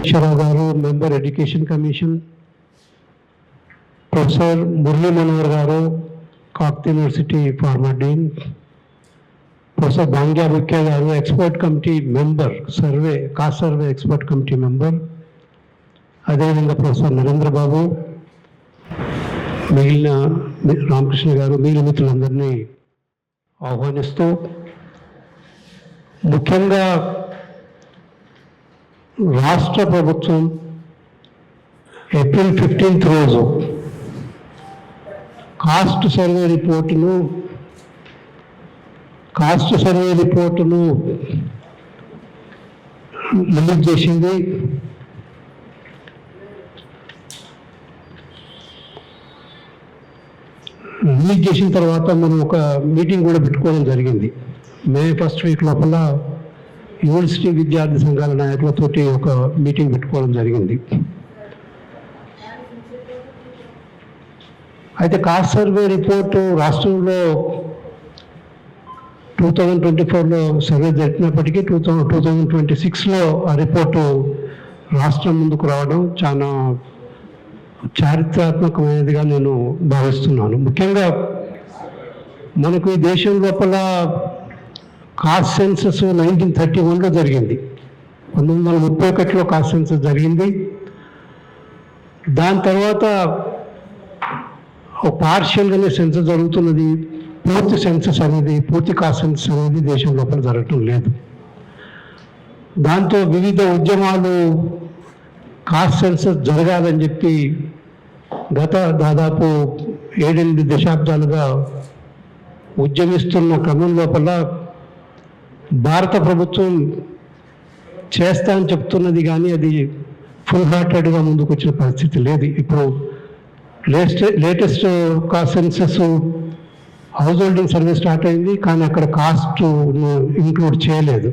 అధ్యక్షరావు గారు, member education commission, professor Murali Manohar గారు, Kakatiya university former dean, professor Bhangya Bukke గారు, expert committee member, caste survey expert committee member, అదేవిధంగా professor Narendra Babu, మిగిలిన రామకృష్ణ గారు, మిగిలిన మిత్రులందరినీ ఆహ్వానిస్తూ, ముఖ్యంగా రాష్ట్ర ప్రభుత్వం ఏప్రిల్ 15th రోజు కాస్ట్ సర్వే రిపోర్టును రిలీజ్ చేసింది. రిలీజ్ చేసిన తర్వాత మనం ఒక మీటింగ్ కూడా పెట్టుకోవడం జరిగింది. మే 1st వీక్ లోపల యూనివర్సిటీ విద్యార్థి సంఘాల నాయకులతోటి ఒక మీటింగ్ పెట్టుకోవడం జరిగింది. అయితే కాస్ట్ సర్వే రిపోర్టు రాష్ట్రంలో 2024లో సర్వే జరిపినప్పటికీ 2026లో ఆ రిపోర్టు రాష్ట్రం ముందుకు రావడం చాలా చారిత్రాత్మకమైనదిగా నేను భావిస్తున్నాను. ముఖ్యంగా మనకు ఈ దేశం లోపల కాస్ట్ సెన్సస్ 1931లో జరిగింది. 1931లో కాస్ట్ సెన్సస్ జరిగింది. దాని తర్వాత పార్షియల్గానే సెన్సస్ జరుగుతున్నది. పూర్తి కాస్ట్ సెన్సస్ అనేది దేశం లోపల జరగటం లేదు. దాంతో వివిధ ఉద్యమాలు కాస్ట్ సెన్సస్ జరగాలని చెప్పి గత దాదాపు 7-8 దశాబ్దాలుగా ఉద్యమిస్తున్న క్రమం లోపల భారత ప్రభుత్వం చేస్తా అని చెప్తున్నది, కానీ అది ఫుల్ హార్టెడ్గా ముందుకు వచ్చిన పరిస్థితి లేదు. ఇప్పుడు latest cost census house holding survey start అయింది, కానీ అక్కడ కాస్ట్ ఇంక్లూడ్ చేయలేదు.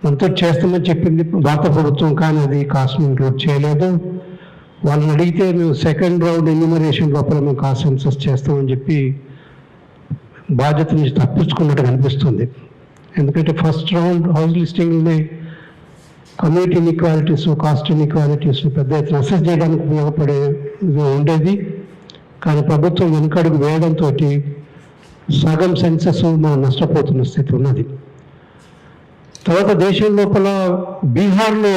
మనతో చేస్తామని చెప్పింది భారత ప్రభుత్వం, కానీ అది కాస్ట్ని ఇంక్లూడ్ చేయలేదు. వాళ్ళని అడిగితే మేము సెకండ్ రౌండ్ ఎన్యూమరేషన్ లోపల మేము కాస్ట్ సెన్సస్ చేస్తామని చెప్పి బాధ్యత నుంచి తప్పించుకున్నట్టు కనిపిస్తుంది. ఎందుకంటే ఫస్ట్ రౌండ్ హౌస్ లిస్టింగ్ని కమ్యూనిటీ ఇన్ఈక్వాలిటీస్, కాస్ట్ ఇన్ఈక్వాలిటీస్ పెద్ద ఎత్తున అసెస్ చేయడానికి ఉపయోగపడే ఉండేది. కానీ ప్రభుత్వం వెనుకడుగు వేయడంతో సగం సెన్సస్ మనం నష్టపోతున్న స్థితి ఉన్నది. తర్వాత దేశం లోపల బీహార్లో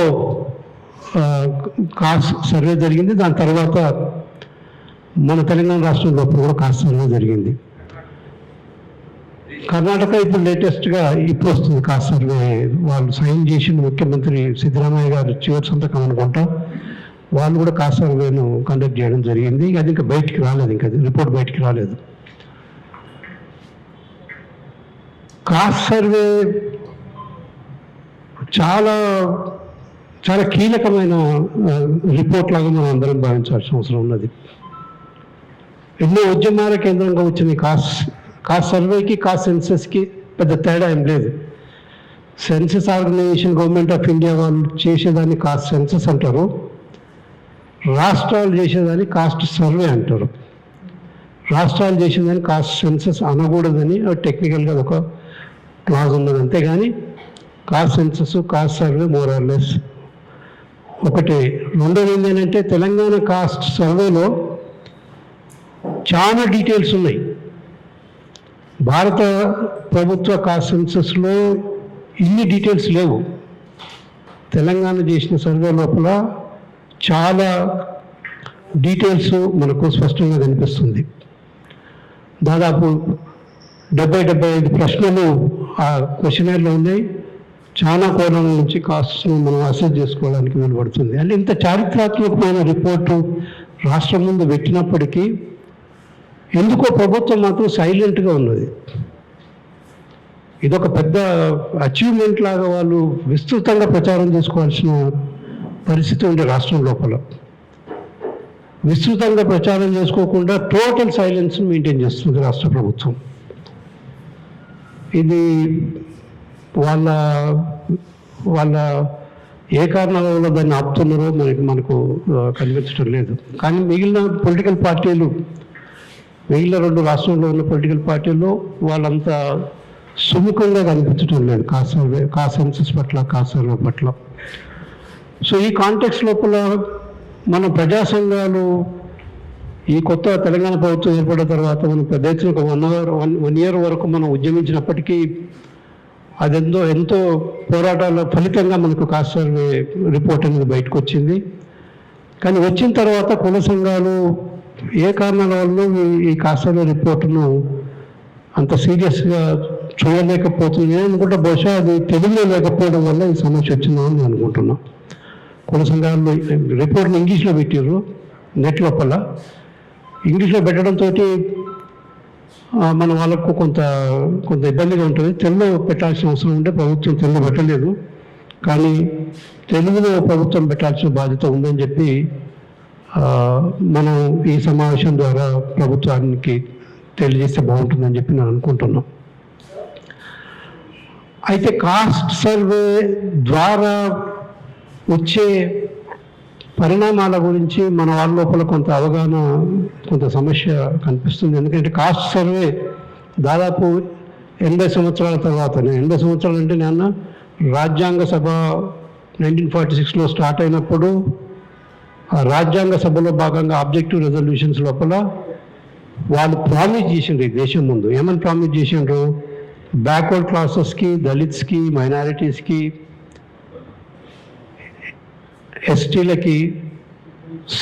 కాస్ట్ సర్వే జరిగింది. దాని తర్వాత మన తెలంగాణ రాష్ట్రం లోపల కూడా కాస్ట్ సర్వే జరిగింది. కర్ణాటక ఇప్పుడు లేటెస్ట్గా ఇప్పుడు వస్తుంది కాస్ట్ సర్వే. వాళ్ళు సైన్ చేసిన ముఖ్యమంత్రి సిద్ధరామయ్య గారు చివరి సంతకం అనుకుంటా, వాళ్ళు కూడా కాస్ట్ సర్వేను కండక్ట్ చేయడం జరిగింది. అది ఇంకా బయటికి రాలేదు, ఇంకా రిపోర్ట్ బయటికి రాలేదు. కాస్ట్ సర్వే చాలా చాలా కీలకమైన రిపోర్ట్ లాగా మనం అందరం భావించాల్సిన అవసరం ఉన్నది. ఎన్నో ఉద్యమాల కేంద్రంగా వచ్చిన కాస్ట్ సర్వేకి కాస్ట్ సెన్సస్కి పెద్ద తేడా ఏం లేదు. Census organisation government of India వాళ్ళు చేసేదాన్ని కాస్ట్ సెన్సస్ అంటారు, రాష్ట్రాలు చేసేదాన్ని కాస్ట్ సర్వే అంటారు. రాష్ట్రాలు చేసేదాన్ని కాస్ట్ సెన్సస్ అనకూడదని టెక్నికల్గా ఒక క్లాజ్ ఉన్నది. అంతేగాని cost census caste survey more or less ఒకటి. రెండోది ఏంటంటే తెలంగాణ కాస్ట్ సర్వేలో చాలా డీటెయిల్స్ ఉన్నాయి. భారత ప్రభుత్వ కాస్ట్ సెన్సస్లో ఇన్ని డీటెయిల్స్ లేవు. తెలంగాణ చేసిన సర్వే లోపల చాలా డీటెయిల్స్ మనకు స్పష్టంగా కనిపిస్తుంది. దాదాపు 70-75 ప్రశ్నలు ఆ క్వశ్చనర్లో ఉన్నాయి. చాలా కోణాల నుంచి కాస్ట్ని మనం అసెస్ చేసుకోవడానికి వీలుపడుతుంది. అంటే ఇంత చారిత్రాత్మకమైన రిపోర్టు రాష్ట్రం ముందు పెట్టినప్పటికీ ఎందుకో ప్రభుత్వం మాత్రం సైలెంట్గా ఉన్నది. ఇదొక పెద్ద అచీవ్మెంట్ లాగా వాళ్ళు విస్తృతంగా ప్రచారం చేసుకోవాల్సిన పరిస్థితి ఉంది. రాష్ట్రం లోపల విస్తృతంగా ప్రచారం చేసుకోకుండా టోటల్ సైలెన్స్ని మెయింటైన్ చేస్తుంది రాష్ట్ర ప్రభుత్వం. ఇది వాళ్ళ ఏ కారణాల వల్ల దాన్ని ఆపుతున్నారో మనకు కనిపించడం లేదు. కానీ మిగిలిన పొలిటికల్ పార్టీలు, మిగిలిన 2 రాష్ట్రంలో ఉన్న పొలిటికల్ పార్టీల్లో వాళ్ళంతా సుముఖంగా కనిపించడం లేదు కాస్ట్ సెన్సస్ పట్ల, కాస్ట్ సర్వే పట్ల. సో ఈ కాంటెక్స్ట్ లోపల మన ప్రజా సంఘాలు ఈ కొత్త తెలంగాణ ప్రభుత్వం ఏర్పడిన తర్వాత మనం పెద్ద ఎత్తున ఒక వన్ ఇయర్ వరకు మనం ఉద్యమించినప్పటికీ ఎంతో పోరాటాల ఫలితంగా మనకు కాస్ట్ సర్వే రిపోర్ట్ అనేది బయటకు వచ్చింది. కానీ వచ్చిన తర్వాత కుల సంఘాలు ఏ కారణాల వల్ల ఈ కాస్ట్ సర్వే రిపోర్టును అంత సీరియస్గా చూడలేకపోతుంది అనుకుంటే బహుశా అది తెలుగులో లేకపోవడం వల్ల ఈ సమస్య వచ్చిందని నేను అనుకుంటున్నాను. కుల సంఘాలు రిపోర్ట్ని ఇంగ్లీష్లో పెట్టారు, నెట్ లోపల ఇంగ్లీష్లో పెట్టడంతో మన వాళ్ళకు కొంత ఇబ్బందిగా ఉంటుంది. తెలుగులో పెట్టాల్సిన అవసరం ఉంటే ప్రభుత్వం తెలుగు పెట్టలేదు, కానీ తెలుగులో ప్రభుత్వం పెట్టాల్సిన బాధ్యత ఉందని చెప్పి మనం ఈ సమావేశం ద్వారా ప్రభుత్వానికి తెలియజేస్తే బాగుంటుందని చెప్పి నేను అనుకుంటున్నాం. అయితే కాస్ట్ సర్వే ద్వారా వచ్చే పరిణామాల గురించి మన వాళ్ళ లోపల కొంత అవగాహన, కొంత సమస్య కనిపిస్తుంది. ఎందుకంటే కాస్ట్ సర్వే దాదాపు 80 సంవత్సరాల తర్వాత, 80 సంవత్సరాలు అంటే నేను రాజ్యాంగ సభ 1946లో స్టార్ట్ అయినప్పుడు ఆ రాజ్యాంగ సభలో భాగంగా ఆబ్జెక్టివ్ రెజల్యూషన్స్ లోపల వాళ్ళు ప్రామిస్ చేసిండ్రు ఈ దేశం ముందు. ఏమని ప్రామిస్ చేసిండ్రు? బ్యాక్వర్డ్ క్లాసెస్కి, దళిత్స్కి, మైనారిటీస్కి, ఎస్టీలకి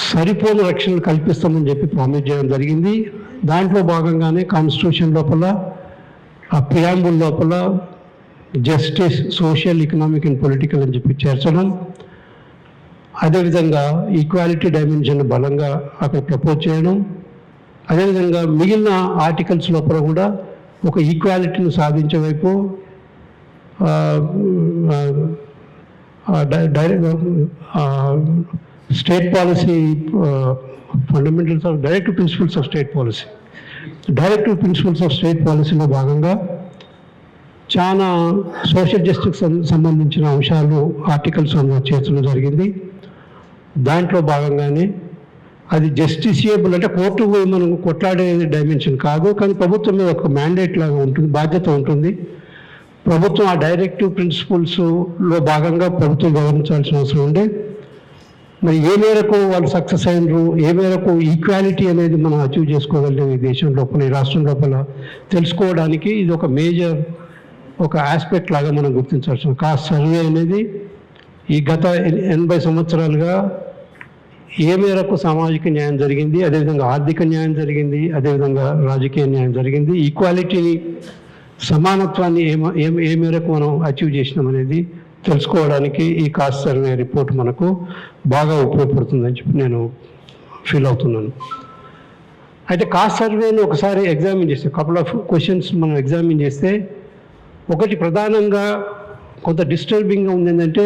సరిపోని రక్షణ కల్పిస్తామని చెప్పి ప్రామిస్ చేయడం జరిగింది. దాంట్లో భాగంగానే కాన్స్టిట్యూషన్ లోపల ఆ ప్రియాంబుల్ లోపల justice, social, economic and political అని చెప్పి చేర్చడం, అదేవిధంగా ఈక్వాలిటీ డైమెన్షన్ బలంగా అక్కడ ప్రపోజ్ చేయడం, అదేవిధంగా మిగిలిన ఆర్టికల్స్ లోపల కూడా ఒక ఈక్వాలిటీని సాధించే వైపు state policy fundamentals of directive principles of state policy, directive principles of state పాలసీలో భాగంగా చాలా సోషల్ జస్టిస్ సంబంధించిన అంశాలు ఆర్టికల్స్ చేర్చడం జరిగింది. దాంట్లో భాగంగానే అది జస్టిసియబుల్ అంటే కోర్టు మనం కొట్లాడే డైమెన్షన్ కాదు, కానీ ప్రభుత్వం మీద ఒక మ్యాండేట్ లాగా ఉంటుంది, బాధ్యత ఉంటుంది. ప్రభుత్వం ఆ డైరెక్టివ్ ప్రిన్సిపల్స్లో భాగంగా ప్రభుత్వం గమనించాల్సిన అవసరం ఉండే. మరి ఏ మేరకు వాళ్ళు సక్సెస్ అయినరు, ఏ మేరకు ఈక్వాలిటీ అనేది మనం అచీవ్ చేసుకోగలిగాం ఈ దేశం లోపల, ఈ రాష్ట్రం లోపల తెలుసుకోవడానికి ఇది ఒక మేజర్ ఒక ఆస్పెక్ట్ లాగా మనం గుర్తించాల్సిన. కాస్ట్ సర్వే అనేది ఈ గత 80 సంవత్సరాలుగా ఏ మేరకు సామాజిక న్యాయం జరిగింది, అదేవిధంగా ఆర్థిక న్యాయం జరిగింది, అదేవిధంగా రాజకీయ న్యాయం జరిగింది, ఈక్వాలిటీని, సమానత్వాన్ని ఏ మేరకు మనం అచీవ్ చేసినాం అనేది తెలుసుకోవడానికి ఈ కాస్ట్ సర్వే రిపోర్ట్ మనకు బాగా ఉపయోగపడుతుందని చెప్పి నేను ఫీల్ అవుతున్నాను. అయితే కాస్ట్ సర్వేని ఒకసారి ఎగ్జామిన్ చేస్తే, కపుల్ ఆఫ్ క్వశ్చన్స్ మనం ఎగ్జామిన్ చేస్తే, ఒకటి ప్రధానంగా కొంత డిస్టర్బింగ్గా ఉంది ఏంటంటే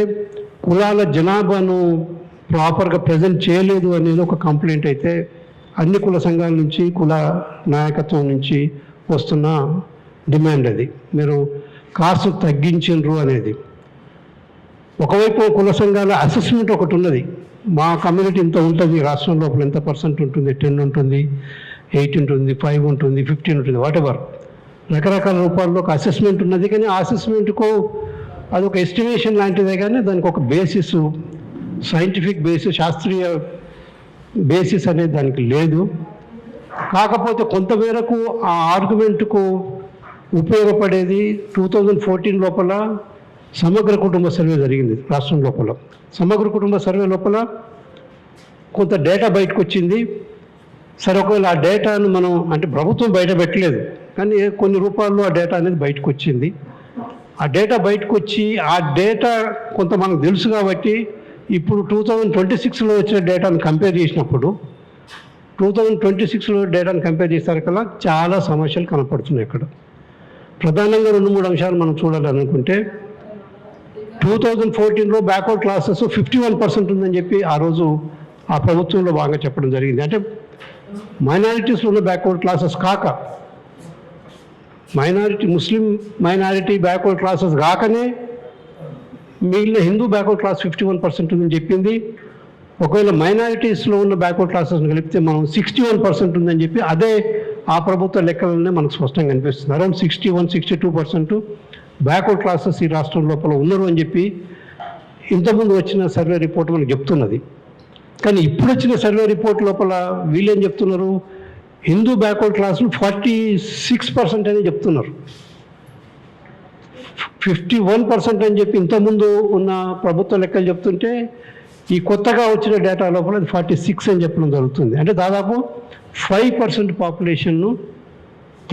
కులాల జనాభాను ప్రాపర్గా ప్రజెంట్ చేయలేదు అనేది ఒక కంప్లైంట్ అయితే అన్ని కుల సంఘాల నుంచి, కుల నాయకత్వం నుంచి వస్తున్న డిమాండ్. అది మీరు కాస్ట్ తగ్గించరు అనేది. ఒకవైపు కుల సంఘాల అసెస్మెంట్ ఒకటి ఉన్నది, మా కమ్యూనిటీ ఇంత ఉంటుంది, రాష్ట్రం లోపల ఎంత పర్సెంట్ ఉంటుంది, 10 ఉంటుంది, 8 ఉంటుంది, 5 ఉంటుంది, 15 ఉంటుంది, వాటెవర్ రకరకాల రూపాల్లో ఒక అసెస్మెంట్ ఉన్నది. కానీ ఆ అసెస్మెంట్కు అదొక ఎస్టిమేషన్ లాంటిదే, కానీ దానికి ఒక బేసిస్, సైంటిఫిక్ బేసిస్, శాస్త్రీయ బేసిస్ అనేది దానికి లేదు. కాకపోతే కొంతమేరకు ఆ ఆర్గ్యుమెంట్కు ఉపయోగపడేది 2014 లోపల సమగ్ర కుటుంబ సర్వే జరిగింది రాష్ట్రం లోపల. సమగ్ర కుటుంబ సర్వే లోపల కొంత డేటా బయటకు వచ్చింది. సరే, ఒకవేళ ఆ డేటాను మనం అంటే ప్రభుత్వం బయట పెట్టలేదు, కానీ కొన్ని రూపాల్లో ఆ డేటా అనేది బయటకు వచ్చింది. ఆ డేటా బయటకు వచ్చి ఆ డేటా కొంత మనకు తెలుసు కాబట్టి ఇప్పుడు 2026లో వచ్చిన డేటాను కంపేర్ చేసినప్పుడు 2026లో డేటాను కంపేర్ చేసేసరికల్లా చాలా సమస్యలు కనపడుతున్నాయి. ఇక్కడ ప్రధానంగా 2-3 అంశాలు మనం చూడాలనుకుంటే, 2014లో బ్యాక్వర్డ్ క్లాసెస్ 51% ఉందని చెప్పి ఆ రోజు ఆ ప్రభుత్వంలో బాగా చెప్పడం జరిగింది. అంటే మైనారిటీస్లో ఉన్న బ్యాక్వర్డ్ క్లాసెస్ కాక, ముస్లిం మైనారిటీ బ్యాక్వర్డ్ క్లాసెస్ కాకనే మిగిలిన హిందూ బ్యాక్వర్డ్ క్లాస్ 51% ఉందని చెప్పింది. ఒకవేళ మైనారిటీస్లో ఉన్న బ్యాక్వర్డ్ క్లాసెస్ని కలిపితే మనం 61% ఉందని చెప్పి అదే ఆ ప్రభుత్వ లెక్కలనే మనకు స్పష్టంగా కనిపిస్తుంది. అరౌండ్ 61-62% బ్యాక్వర్డ్ క్లాసెస్ ఈ రాష్ట్రం లోపల ఉన్నారు అని చెప్పి ఇంతకుముందు వచ్చిన సర్వే రిపోర్ట్ మనకు చెప్తున్నది. కానీ ఇప్పుడు వచ్చిన సర్వే రిపోర్ట్ లోపల వీళ్ళేం చెప్తున్నారు, హిందూ బ్యాక్వర్డ్ క్లాసులు 46% అని చెప్తున్నారు. 51% అని చెప్పి ఇంతకుముందు ఉన్న ప్రభుత్వ లెక్కలు చెప్తుంటే ఈ కొత్తగా వచ్చిన డేటా లోపల అది 46 అని చెప్పడం జరుగుతుంది. అంటే దాదాపు 5% పాపులేషన్ను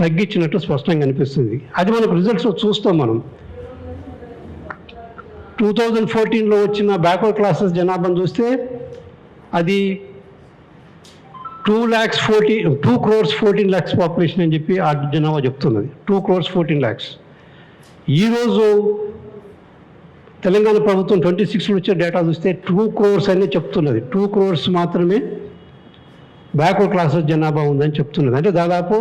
తగ్గించినట్టు స్పష్టంగా అనిపిస్తుంది. అది మనకు రిజల్ట్స్ చూస్తాం. మనం 2014లో వచ్చిన బ్యాక్వర్డ్ క్లాసెస్ జనాభాను చూస్తే అది 2 crores 14 lakhs పాపులేషన్ అని చెప్పి ఆ జనాభా చెప్తున్నది. 2 crores 14 lakhs. ఈరోజు తెలంగాణ ప్రభుత్వం 26లో వచ్చే డేటా చూస్తే 2 crores అని చెప్తున్నది. 2 crores మాత్రమే బ్యాక్వర్డ్ క్లాసెస్ జనాభా ఉందని చెప్తున్నది. అంటే దాదాపు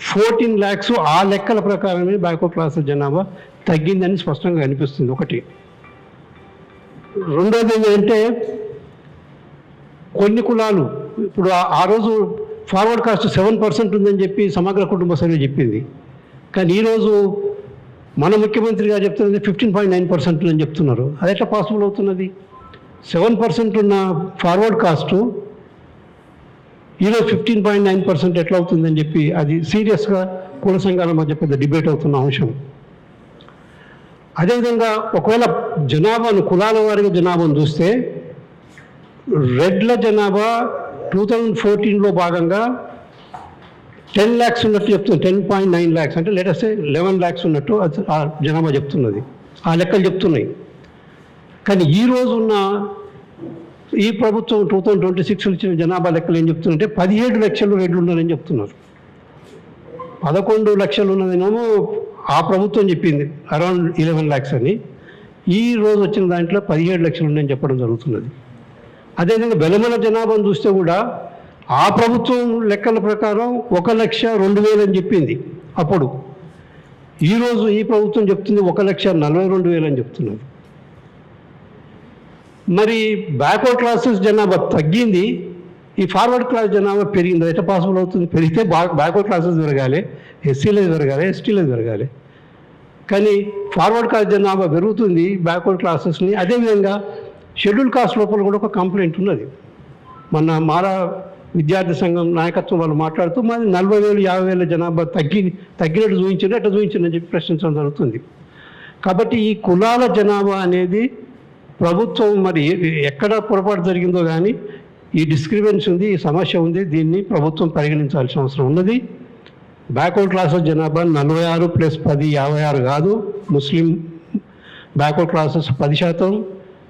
14 lakhs ఆ లెక్కల ప్రకారమే బ్యాక్వర్డ్ క్లాసెస్ జనాభా తగ్గిందని స్పష్టంగా అనిపిస్తుంది. ఒకటి. రెండోది ఏంటంటే కొన్ని కులాలు ఇప్పుడు ఆ రోజు ఫార్వర్డ్ కాస్ట్ 7% ఉందని చెప్పి సమగ్ర కుటుంబ సర్వే చెప్పింది. కానీ ఈరోజు మన ముఖ్యమంత్రి గారు చెప్తున్నది 15.9% అని చెప్తున్నారు. అది ఎట్లా పాసిబుల్ అవుతున్నది? 7% ఉన్న ఫార్వర్డ్ కాస్టు ఈరోజు 15.9% ఎట్లా అవుతుందని చెప్పి అది సీరియస్గా కుల సంఘాల మధ్య పెద్ద డిబేట్ అవుతున్న అంశం. అదేవిధంగా ఒకవేళ జనాభాను కులాల వారిగా జనాభాను చూస్తే రెడ్ల జనాభా 2014లో భాగంగా 10 lakhs ఉన్నట్టు చెప్తుంది. 10.9 lakhs అంటే లేటెస్ట్ 11 lakhs ఉన్నట్టు ఆ జనాభా చెప్తున్నది. ఆ లెక్కలు చెప్తున్నాయి. కానీ ఈరోజు ఉన్న ఈ ప్రభుత్వం 2026 ఇచ్చిన జనాభా లెక్కలు ఏం చెప్తున్నారంటే 17 లక్షలు రెడ్లు ఉన్నారని చెప్తున్నారు. 11 లక్షలు ఉన్నదేమో ఆ ప్రభుత్వం చెప్పింది అరౌండ్ 11 lakhs అని. ఈ రోజు వచ్చిన దాంట్లో 17 లక్షలు ఉన్నాయని చెప్పడం జరుగుతున్నది. అదేవిధంగా వెలమల జనాభాను చూస్తే కూడా ఆ ప్రభుత్వం లెక్కల ప్రకారం 1,02,000 అని చెప్పింది అప్పుడు. ఈరోజు ఈ ప్రభుత్వం చెప్తుంది 1,42,000 అని చెప్తున్నది. మరి బ్యాక్వర్డ్ క్లాసెస్ జనాభా తగ్గింది, ఈ ఫార్వర్డ్ క్లాస్ జనాభా పెరిగింది. ఎట్లా పాసిబుల్ అవుతుంది? పెరిగితే బ్యాక్వర్డ్ క్లాసెస్ పెరగాలి, ఎస్సీలది పెరగాలి, ఎస్టీలది పెరగాలి. కానీ ఫార్వర్డ్ క్లాస్ జనాభా పెరుగుతుంది బ్యాక్వర్డ్ క్లాసెస్ని. అదేవిధంగా షెడ్యూల్ కాస్ట్ లోపల కూడా ఒక కంప్లైంట్ ఉన్నది. మన మారా విద్యార్థి సంఘం నాయకత్వం వాళ్ళు మాట్లాడుతూ మరి 40,000 50,000 జనాభా తగ్గినట్టు చూపించారు, ఎట్లా చూపించారని చెప్పి ప్రశ్నించడం జరుగుతుంది. కాబట్టి ఈ కులాల జనాభా అనేది ప్రభుత్వం మరి ఎక్కడ పొరపాటు జరిగిందో కానీ ఈ డిస్క్రిపెన్సీ ఉంది, ఈ సమస్య ఉంది. దీన్ని ప్రభుత్వం పరిగణించాల్సిన అవసరం ఉన్నది. బ్యాక్వర్డ్ క్లాసెస్ జనాభా 46 + 10 56 కాదు. ముస్లిం బ్యాక్వర్డ్ క్లాసెస్ 10%,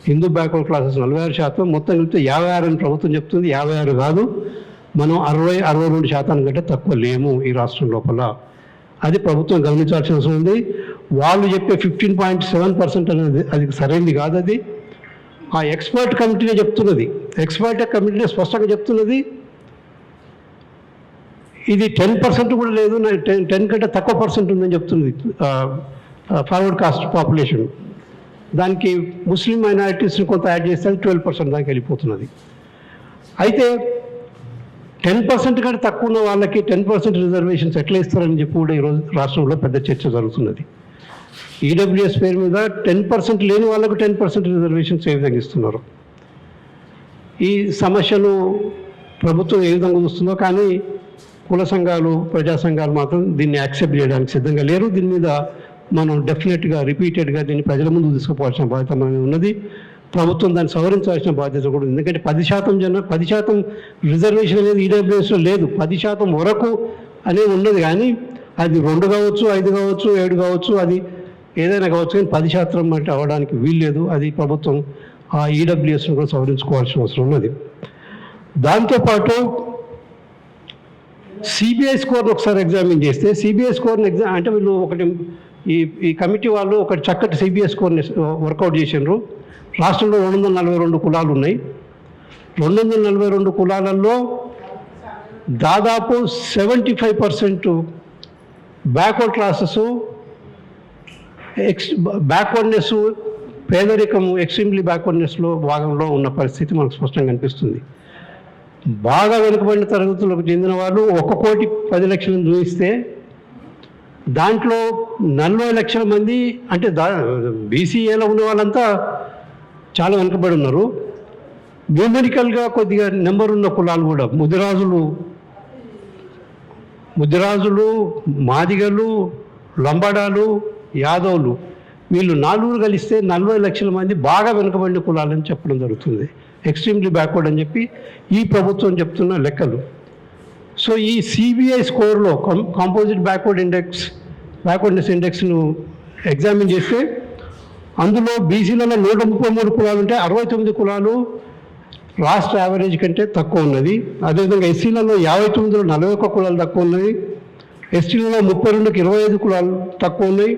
హిందూ బ్యాక్వర్డ్ క్లాసెస్ 46%, మొత్తం కలిపితే 56 అని ప్రభుత్వం చెప్తుంది. 56 కాదు, మనం 60-62% కంటే తక్కువ లేము ఈ రాష్ట్రం లోపల. అది ప్రభుత్వం గమనించాల్సిన అవసరం ఉంది. వాళ్ళు చెప్పే 15.7% అనేది అది సరైనది కాదు. అది ఆ ఎక్స్పర్ట్ కమిటీనే చెప్తున్నది. ఎక్స్పర్ట్ కమిటీనే స్పష్టంగా చెప్తున్నది ఇది 10% కూడా లేదు, 10 కంటే తక్కువ పర్సెంట్ ఉందని చెప్తున్నది ఫార్వర్డ్ కాస్ట్ పాపులేషన్. దానికి ముస్లిం మైనారిటీస్ని కొంత యాడ్ చేస్తే 12% దాకా వెళ్ళిపోతున్నది. అయితే 10% కంటే తక్కువ ఉన్న వాళ్ళకి 10% రిజర్వేషన్స్ ఎట్లా ఇస్తారని చెప్పి కూడా ఈరోజు రాష్ట్రంలో పెద్ద చర్చ జరుగుతున్నది. ఈడబ్ల్యూఎస్ పేరు మీద 10% లేని వాళ్ళకు 10% రిజర్వేషన్స్ ఏ విధంగా ఇస్తున్నారు? ఈ సమస్యను ప్రభుత్వం ఏ విధంగా చూస్తుందో, కానీ కుల సంఘాలు ప్రజా సంఘాలు మాత్రం దీన్ని యాక్సెప్ట్ చేయడానికి సిద్ధంగా లేరు. దీని మీద మనం డెఫినెట్గా రిపీటెడ్గా దీన్ని ప్రజల ముందు తీసుకుపోవాల్సిన బాధ్యత మనది ఉన్నది. ప్రభుత్వం దాన్ని సవరించాల్సిన బాధ్యత కూడా ఉంది. ఎందుకంటే 10% రిజర్వేషన్ అనేది ఈడబ్ల్యూఎస్లో లేదు. 10% వరకు అనేది ఉన్నది, కానీ అది 2 కావచ్చు, 5 కావచ్చు, 7 కావచ్చు, అది ఏదైనా కావచ్చు, కానీ 10% అంటే అవ్వడానికి వీల్లేదు. అది ప్రభుత్వం ఆ ఈడబ్ల్యూఎస్ను కూడా సవరించుకోవాల్సిన అవసరం ఉన్నది. దాంతోపాటు సిబిఐ స్కోర్ని ఒకసారి ఎగ్జామిన్ చేస్తే, సిబిఐ స్కోర్ని అంటే వీళ్ళు ఒకటి ఈ కమిటీ వాళ్ళు ఒక చక్కటి సిబిఐ స్కోర్ని వర్కౌట్ చేసినారు. రాష్ట్రంలో 242 కులాలు ఉన్నాయి. 242 కులాలలో దాదాపు 75% బ్యాక్వర్డ్ క్లాసెస్, బ్యాక్వర్డ్నెస్, పేదరికము, ఎక్స్ట్రీమ్లీ బ్యాక్వర్డ్నెస్లో భాగంలో ఉన్న పరిస్థితి మనకు స్పష్టంగా కనిపిస్తుంది. బాగా వెనుకబడిన తరగతులకు చెందిన వాళ్ళు 1,10,00,000 చూపిస్తే దాంట్లో 40 లక్షల మంది అంటే బీసీఏలో ఉన్న వాళ్ళంతా చాలా వెనుకబడి ఉన్నారు. న్యూమెరికల్గా కొద్దిగా నెంబర్ ఉన్న కులాలు కూడా ముదిరాజులు, మాదిగలు, లంబాడాలు, యాదవులు వీళ్ళు 4 కలిస్తే 40 లక్షల మంది బాగా వెనుకబడిన కులాలని చెప్పడం జరుగుతుంది. ఎక్స్ట్రీమ్లీ బ్యాక్వర్డ్ అని చెప్పి ఈ ప్రభుత్వం చెప్తున్న లెక్కలు. సో ఈ సిబిఐ స్కోర్లో కాంపోజిట్ బ్యాక్వర్డ్నెస్ ఇండెక్స్ను ఎగ్జామిన్ చేస్తే అందులో బీసీలలో 133 కులాలు ఉంటే 69 కులాలు రాష్ట్ర యావరేజ్ కంటే తక్కువ ఉన్నది. అదేవిధంగా ఎస్సీలలో 59లో 41 కులాలు తక్కువ ఉన్నది. ఎస్టీలలో 32కి 25 కులాలు తక్కువ ఉన్నాయి.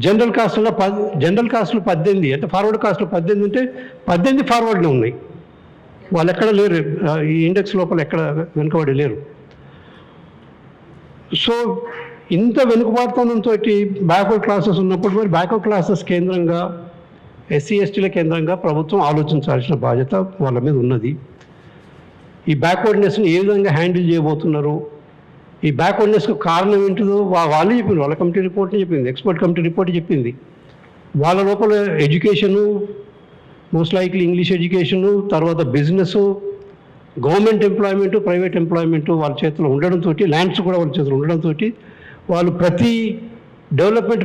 జనరల్ కాస్ట్లో 18, అంటే ఫార్వర్డ్ కాస్ట్లో 18 ఉంటే 18 ఫార్వర్డ్నే ఉన్నాయి. వాళ్ళు ఎక్కడ లేరు, ఈ ఇండెక్స్ లోపల ఎక్కడ వెనుకబడి లేరు. సో ఇంత వెనుకబాటుతనంతో బ్యాక్వర్డ్ క్లాసెస్ ఉన్నప్పుడు మరి బ్యాక్వర్డ్ క్లాసెస్ కేంద్రంగా ఎస్సీ ఎస్టీల కేంద్రంగా ప్రభుత్వం ఆలోచించాల్సిన బాధ్యత వాళ్ళ మీద ఉన్నది. ఈ బ్యాక్వర్డ్నెస్ని ఏ విధంగా హ్యాండిల్ చేయబోతున్నారు, ఈ బ్యాక్వర్డ్నెస్కు కారణం ఏంటిదో వాళ్ళే చెప్పింది. వాళ్ళ కమిటీ రిపోర్ట్ని చెప్పింది, ఎక్స్పర్ట్ కమిటీ రిపోర్ట్ చెప్పింది. వాళ్ళ లోపల education, most likely English education, తర్వాత business, government employment, private employment వాళ్ళ చేతిలో ఉండడంతో, ల్యాండ్స్ కూడా వాళ్ళ చేతిలో ఉండడంతో వాళ్ళు ప్రతి డెవలప్మెంట్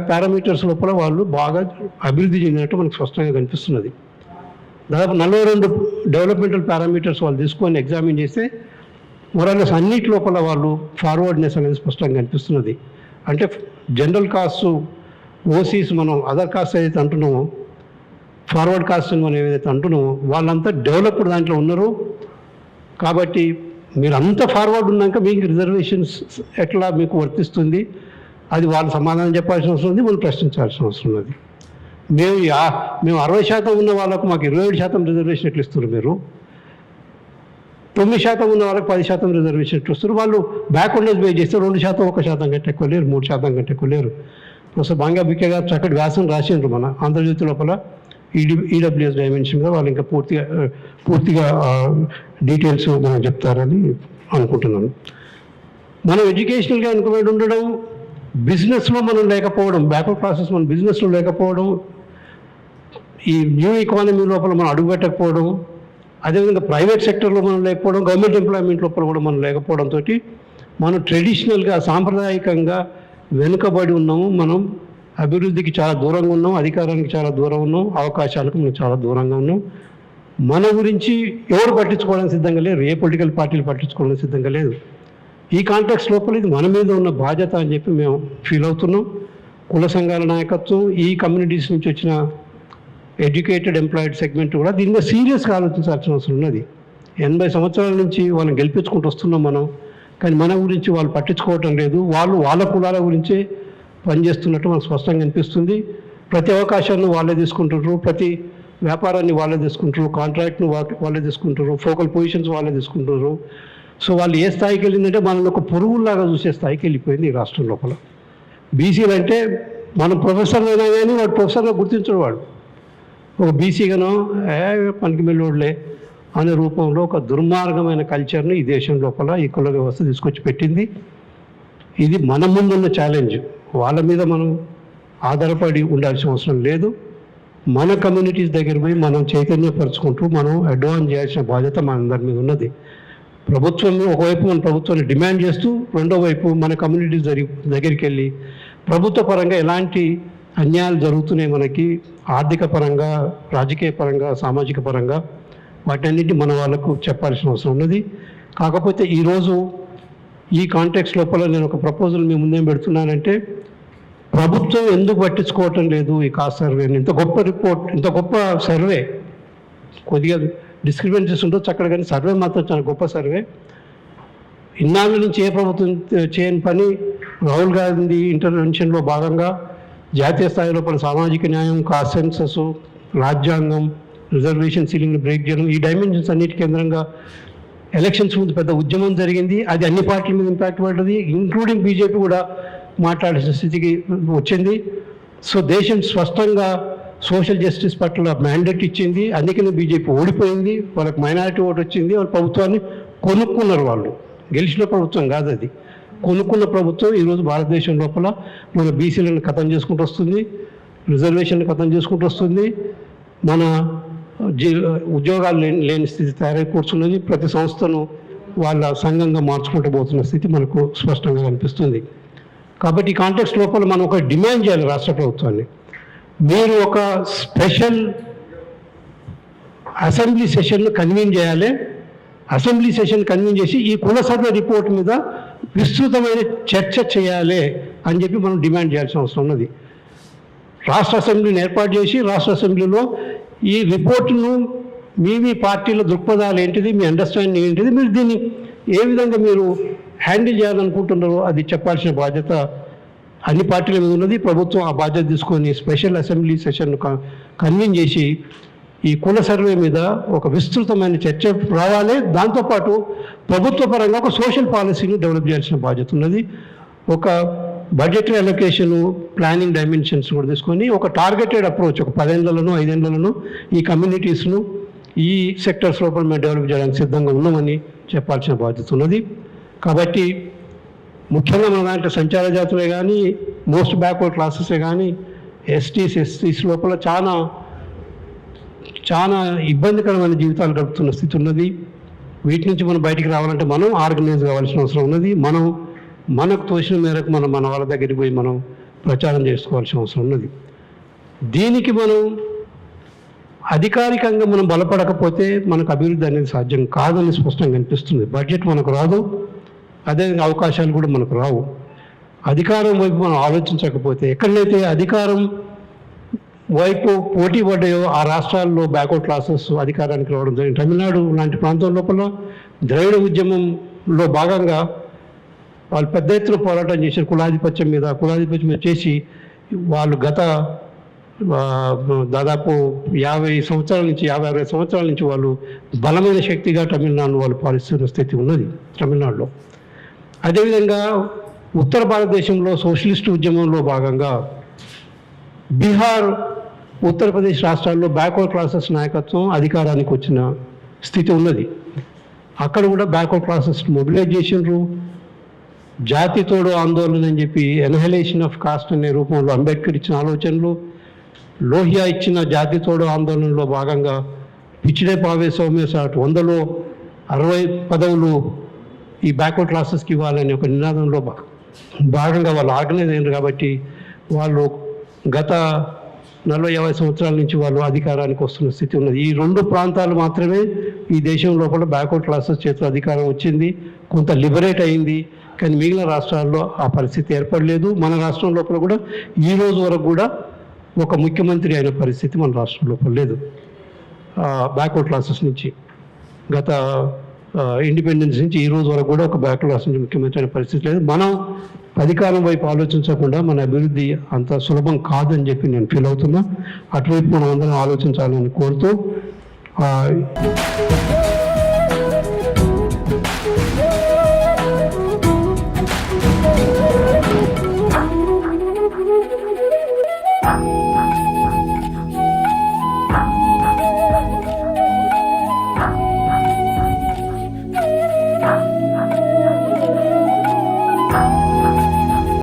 పారామీటర్స్ లోపల వాళ్ళు బాగా అభివృద్ధి చెందినట్టు మనకు స్పష్టంగా కనిపిస్తున్నది. దాదాపు 42 డెవలప్మెంటల్ పారామీటర్స్ వాళ్ళు తీసుకొని ఎగ్జామిన్ చేస్తే మొరాలెస్ అన్నిటి లోపల వాళ్ళు ఫార్వర్డ్నెస్ అనేది స్పష్టంగా కనిపిస్తున్నది. అంటే జనరల్ కాస్ట్, ఓసీస్, మనం అదర్ కాస్ట్ ఏదైతే అంటున్నామో, ఫార్వర్డ్ కాస్ట్ మనం ఏదైతే అంటున్నామో వాళ్ళంతా డెవలప్డ్ దాంట్లో ఉన్నారు. కాబట్టి మీరు అంత ఫార్వర్డ్ ఉన్నాక మీకు రిజర్వేషన్స్ ఎట్లా మీకు వర్తిస్తుంది, అది వాళ్ళు సమాధానం చెప్పాల్సిన అవసరం ఉంది, మనం ప్రశ్నించాల్సిన అవసరం ఉన్నది. మేము 60% ఉన్న వాళ్ళకు మాకు 27% రిజర్వేషన్ ఎట్లు ఇస్తారు, మీరు 9% ఉన్న వాళ్ళకి 10% రిజర్వేషన్ ఎట్లు ఇస్తారు. వాళ్ళు బ్యాక్వర్డ్నెస్ బేస్ చేస్తే 2%, 1% కంటే ఎక్కువ లేరు, 3% కంటే ఎక్కువ లేరు. ప్రొఫెసర్ బాంగా బికే గారు చక్కటి వ్యాసం రాసిండ్రు మన ఆంధ్రజ్యోతి లోపల ఈడబ్ల్యూఎస్ డైమెన్షన్ మీద. వాళ్ళు ఇంకా పూర్తిగా డీటెయిల్స్ మనం చెప్తారని అనుకుంటున్నాను. మనం ఎడ్యుకేషనల్గా వెనుకబడి ఉండడం, బిజినెస్లో మనం లేకపోవడం, బ్యాక్వర్డ్ క్లాసెస్ మనం బిజినెస్లో లేకపోవడం, ఈ న్యూ ఎకానమీ లోపల మనం అడుగుపెట్టకపోవడం, అదేవిధంగా ప్రైవేట్ సెక్టర్లో మనం లేకపోవడం, గవర్నమెంట్ ఎంప్లాయ్మెంట్ లోపల కూడా మనం లేకపోవడంతో మనం ట్రెడిషనల్గా, సాంప్రదాయకంగా వెనుకబడి ఉన్నాము. మనం అభివృద్ధికి చాలా దూరంగా ఉన్నాం, అధికారానికి చాలా దూరం ఉన్నాం, అవకాశాలకు మనం చాలా దూరంగా ఉన్నాం. మన గురించి ఎవరు పట్టించుకోవడానికి సిద్ధంగా లేరు, ఏ పొలిటికల్ పార్టీలు పట్టించుకోవడానికి సిద్ధంగా లేదు. ఈ కాంటెక్స్ట్ లోపల ఇది మన మీద ఉన్న బాధ్యత అని చెప్పి మేము ఫీల్ అవుతున్నాం. కుల సంఘాల నాయకత్వం, ఈ కమ్యూనిటీస్ నుంచి వచ్చిన ఎడ్యుకేటెడ్ ఎంప్లాయిడ్ సెగ్మెంట్ కూడా దీని మీద సీరియస్గా ఆలోచించాల్సిన అవసరం ఉన్నది. 80 సంవత్సరాల నుంచి వాళ్ళని గెలిపించుకుంటూ వస్తున్నాం మనం, కానీ మన గురించి వాళ్ళు పట్టించుకోవటం లేదు. వాళ్ళు వాళ్ళ కులాల గురించే పనిచేస్తున్నట్టు మనకు స్పష్టంగా అనిపిస్తుంది. ప్రతి అవకాశాన్ని వాళ్ళే తీసుకుంటారు, ప్రతి వ్యాపారాన్ని వాళ్ళే తీసుకుంటారు, కాంట్రాక్ట్ను వాళ్ళే తీసుకుంటారు, ఫోకల్ పొజిషన్స్ వాళ్ళే తీసుకుంటారు. సో వాళ్ళు ఏ స్థాయికి వెళ్ళిందంటే మనల్ని ఒక పురుగుల్లాగా చూసే స్థాయికి వెళ్ళిపోయింది ఈ రాష్ట్రం లోపల. బీసీలు అంటే మనం ప్రొఫెసర్ అయినా కానీ వాడు ప్రొఫెసర్గా గుర్తించడు. వాడు ఒక బీసీగానో పనికి మెల్లోడ్లే అనే రూపంలో ఒక దుర్మార్గమైన కల్చర్ని ఈ దేశం లోపల ఈ కుల వ్యవస్థ తీసుకొచ్చి పెట్టింది. ఇది మన ముందున్న ఛాలెంజ్. వాళ్ళ మీద మనం ఆధారపడి ఉండాల్సిన అవసరం లేదు. మన కమ్యూనిటీస్ దగ్గర పోయి మనం చైతన్యపరుచుకుంటూ మనం అడ్వాన్స్ చేయాల్సిన బాధ్యత మనందరి మీద ఉన్నది. ప్రభుత్వం ఒకవైపు మన ప్రభుత్వాన్ని డిమాండ్ చేస్తూ, రెండో వైపు మన కమ్యూనిటీస్ దగ్గరికి వెళ్ళి ప్రభుత్వ పరంగా ఎలాంటి అన్యాయాలు జరుగుతున్నాయి మనకి, ఆర్థిక పరంగా, రాజకీయ పరంగా, సామాజిక పరంగా, వాటన్నిటిని మన వాళ్ళకు చెప్పాల్సిన అవసరం ఉన్నది. కాకపోతే ఈరోజు ఈ కాంటెక్స్ట్ లోపల నేను ఒక ప్రపోజల్ మీ ముందేం పెడుతున్నానంటే, ప్రభుత్వం ఎందుకు పట్టించుకోవటం లేదు ఈ కాస్ట్ సర్వేని? ఇంత గొప్ప రిపోర్ట్, ఇంత గొప్ప సర్వే, కొద్దిగా డిస్క్రిపెన్సీస్ ఉండొచ్చు అక్కడ, కానీ సర్వే మాత్రం చాలా గొప్ప సర్వే. ఇన్నాళ్ళ నుంచి ఏ ప్రభుత్వం చేయని పని రాహుల్ గాంధీ ఇంటర్వెన్షన్లో భాగంగా జాతీయ స్థాయి లోపల సామాజిక న్యాయం, కాస్ట్ సెన్సస్, రాజ్యాంగం, రిజర్వేషన్ సీలింగ్ని బ్రేక్ చేయడం, ఈ డైమెన్షన్స్ అన్నిటి కేంద్రంగా ఎలక్షన్స్ ముందు పెద్ద ఉద్యమం జరిగింది. అది అన్ని పార్టీల మీద ఇంపాక్ట్ పడ్డది, ఇంక్లూడింగ్ బీజేపీ కూడా మాట్లాడాల్సిన స్థితికి వచ్చింది. సో దేశం స్పష్టంగా సోషల్ జస్టిస్ పట్ల మ్యాండేట్ ఇచ్చింది. అందుకనే బీజేపీ ఓడిపోయింది, వాళ్ళకి మైనారిటీ ఓటు వచ్చింది. వాళ్ళ ప్రభుత్వాన్ని కొనుక్కున్నారు. వాళ్ళు గెలిచిన ప్రభుత్వం కాదు, అది కొనుక్కున్న ప్రభుత్వం. ఈరోజు భారతదేశం లోపల మన బీసీలను ఖతం చేసుకుంటూ వస్తుంది, రిజర్వేషన్లు ఖతం చేసుకుంటూ వస్తుంది. మన ఉద్యోగాలు లేని స్థితి తయారై కూర్చున్నది. ప్రతి సంస్థను వాళ్ళ సంఘంగా మార్చుకుంటూ పోతున్న స్థితి మనకు స్పష్టంగా కనిపిస్తుంది. కాబట్టి ఈ కాంటెక్స్ట్ లోపల మనం ఒక డిమాండ్ చేయాలి రాష్ట్ర ప్రభుత్వాన్ని. మీరు ఒక స్పెషల్ అసెంబ్లీ సెషన్ను కన్వీన్ చేయాలి. అసెంబ్లీ సెషన్ కన్వీన్ చేసి ఈ కుల సర్వే రిపోర్ట్ మీద విస్తృతమైన చర్చ చేయాలి అని చెప్పి మనం డిమాండ్ చేయాల్సిన అవసరం ఉన్నది. రాష్ట్ర అసెంబ్లీని ఏర్పాటు చేసి రాష్ట్ర అసెంబ్లీలో ఈ రిపోర్టును మీ పార్టీల దృక్పథాలు ఏంటిది, మీ అండర్స్టాండింగ్ ఏంటిది, మీరు దీన్ని ఏ విధంగా మీరు హ్యాండిల్ చేయాలనుకుంటున్నారో అది చెప్పాల్సిన బాధ్యత అన్ని పార్టీల మీద ఉన్నది. ప్రభుత్వం ఆ బాధ్యత తీసుకొని స్పెషల్ అసెంబ్లీ సెషన్ను కన్వీన్ చేసి ఈ కుల సర్వే మీద ఒక విస్తృతమైన చర్చ రావాలి. దాంతోపాటు ప్రభుత్వ పరంగా ఒక సోషల్ పాలసీని డెవలప్ చేయాల్సిన బాధ్యత ఉన్నది. ఒక బడ్జెటరీ అలొకేషను, ప్లానింగ్ డైమెన్షన్స్ కూడా తీసుకొని ఒక టార్గెటెడ్ అప్రోచ్, ఒక 10 ఏళ్లలోనూ 5 ఏళ్లలోనూ ఈ కమ్యూనిటీస్ను ఈ సెక్టర్స్ లోపల మేము డెవలప్ చేయడానికి సిద్ధంగా ఉన్నామని చెప్పాల్సిన బాధ్యత ఉన్నది. కాబట్టి ముఖ్యంగా మన దాంట్లో సంచార జాతులే కానీ, మోస్ట్ బ్యాక్వర్డ్ క్లాసెసే కానీ, ఎస్టీస్ లోపల చాలా ఇబ్బందికరమైన జీవితాలు గడుపుతున్న స్థితి ఉన్నది. వీటి నుంచి మనం బయటికి రావాలంటే మనం ఆర్గనైజ్ కావాల్సిన అవసరం ఉన్నది. మనకు తోచిన మేరకు మన వాళ్ళ దగ్గరికి పోయి మనం ప్రచారం చేసుకోవాల్సిన అవసరం ఉన్నది. దీనికి మనం అధికారికంగా మనం బలపడకపోతే మనకు అభివృద్ధి అనేది సాధ్యం కాదని స్పష్టంగా కనిపిస్తుంది. బడ్జెట్ మనకు రాదు, అదేవిధంగా అవకాశాలు కూడా మనకు రావు. అధికారం వైపు మనం ఆలోచించకపోతే, ఎక్కడైతే అధికారం వైపు పోటీ పడ్డాయో ఆ రాష్ట్రాల్లో బ్యాక్వర్డ్ క్లాసెస్ అధికారానికి రావడం జరిగింది. తమిళనాడు లాంటి ప్రాంతం లోపల ద్రవిడ ఉద్యమంలో భాగంగా వాళ్ళు పెద్ద ఎత్తున పోరాటం చేశారు. కులాధిపత్యం మీద చేసి వాళ్ళు గత దాదాపు 50 సంవత్సరాల నుంచి 50-60 సంవత్సరాల నుంచి వాళ్ళు బలమైన శక్తిగా తమిళనాడును వాళ్ళు పాలిస్తున్న స్థితి ఉన్నది తమిళనాడులో. అదేవిధంగా ఉత్తర భారతదేశంలో సోషలిస్ట్ ఉద్యమంలో భాగంగా బీహార్, ఉత్తరప్రదేశ్ రాష్ట్రాల్లో బ్యాక్వర్డ్ క్లాసెస్ నాయకత్వం అధికారానికి వచ్చిన స్థితి ఉన్నది. అక్కడ కూడా బ్యాక్వర్డ్ క్లాసెస్ మొబిలైజ్ చేసినారు. జాతి తోడు ఆందోళన అని చెప్పి ఎన్హలేషన్ ఆఫ్ కాస్ట్ అనే రూపంలో అంబేద్కర్ ఇచ్చిన ఆలోచనలు, లోహియా ఇచ్చిన జాతి తోడు ఆందోళనలో భాగంగా పిచ్చిడే పావే సౌమ్య సాట్ 100లో 60 పదవులు ఈ బ్యాక్వర్డ్ క్లాసెస్కి ఇవ్వాలనే ఒక నినాదంలో భాగంగా వాళ్ళు ఆర్గనైజ్ అయ్యారు. కాబట్టి వాళ్ళు గత 40-50 సంవత్సరాల నుంచి వాళ్ళు అధికారానికి వస్తున్న స్థితి ఉన్నది. ఈ 2 ప్రాంతాలు మాత్రమే ఈ దేశం లోపల బ్యాక్వర్డ్ క్లాసెస్ చేతిలో అధికారం వచ్చింది, కొంత లిబరేట్ అయింది. కానీ మిగిలిన రాష్ట్రాల్లో ఆ పరిస్థితి ఏర్పడలేదు. మన రాష్ట్రం లోపల కూడా ఈ రోజు వరకు కూడా ఒక ముఖ్యమంత్రి అయిన పరిస్థితి మన రాష్ట్రం లోపల లేదు. బ్యాక్వర్డ్ క్లాసెస్ నుంచి గత ఇండిపెండెన్స్ నుంచి ఈ రోజు వరకు కూడా ఒక బ్యాక్వర్డ్ క్లాస్ నుంచి ముఖ్యమంత్రి అయిన పరిస్థితి లేదు. మనం అధికారం వైపు ఆలోచించకుండా మన అభివృద్ధి అంత సులభం కాదని చెప్పి నేను ఫీల్ అవుతున్నా. అటువైపు మనం అందరం ఆలోచించాలని కోరుతూ